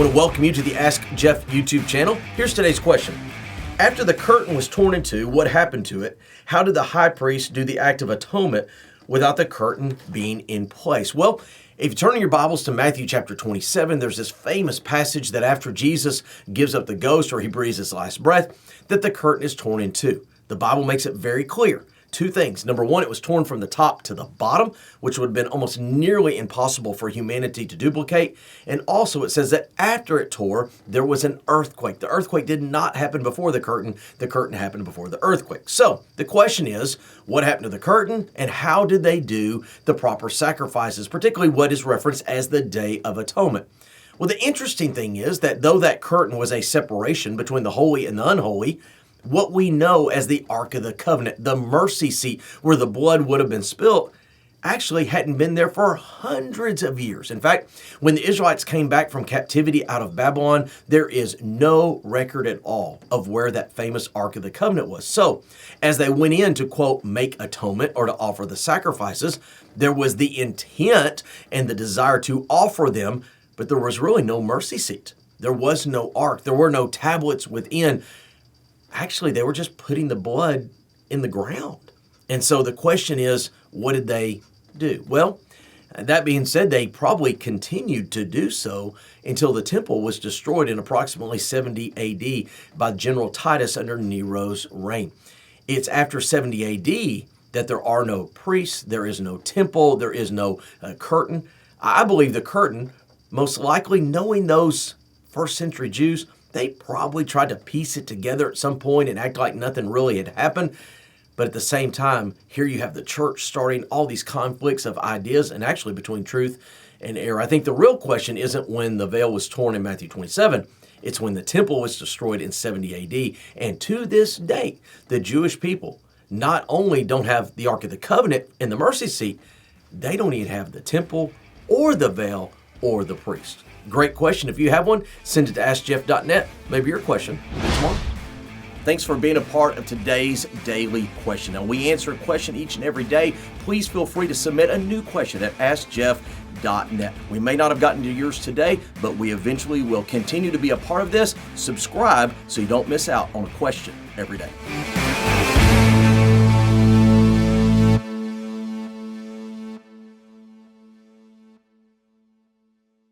want to welcome you to the Ask Jeff YouTube channel. Here's today's question. After the curtain was torn in two, what happened to it? How did the high priest do the act of atonement without the curtain being in place? Well, if you turn in your Bibles to Matthew chapter 27, there's this famous passage that after Jesus gives up the ghost or he breathes his last breath, that the curtain is torn in two. The Bible makes it very clear. Two things. Number one, it was torn from the top to the bottom, which would have been almost nearly impossible for humanity to duplicate. And also it says that after it tore, there was an earthquake. The earthquake did not happen before the curtain happened before the earthquake. So the question is, what happened to the curtain and how did they do the proper sacrifices, particularly what is referenced as the Day of Atonement? Well, the interesting thing is that though that curtain was a separation between the holy and the unholy, what we know as the Ark of the Covenant, the mercy seat where the blood would have been spilt, actually hadn't been there for hundreds of years. In fact, when the Israelites came back from captivity out of Babylon, there is no record at all of where that famous Ark of the Covenant was. So, as they went in to, quote, make atonement or to offer the sacrifices, there was the intent and the desire to offer them, but there was really no mercy seat. There was no ark. There were no tablets within. Actually, they were just putting the blood in the ground. And so the question is, what did they do? Well, that being said, they probably continued to do so until the temple was destroyed in approximately 70 AD by General Titus under Nero's reign. It's after 70 AD that there are no priests, there is no temple, there is no curtain. I believe the curtain, most likely knowing those first century Jews, they probably tried to piece it together at some point and act like nothing really had happened. But at the same time, here you have the church starting all these conflicts of ideas and actually between truth and error. I think the real question isn't when the veil was torn in Matthew 27. It's when the temple was destroyed in 70 AD. And to this day, the Jewish people not only don't have the Ark of the Covenant and the mercy seat, they don't even have the temple or the veil or the priest. Great question. If you have one, send it to AskJeff.net. Maybe your question will be tomorrow. Thanks for being a part of today's daily question. Now, we answer a question each and every day. Please feel free to submit a new question at AskJeff.net. We may not have gotten to yours today, but we eventually will continue to be a part of this. Subscribe so you don't miss out on a question every day.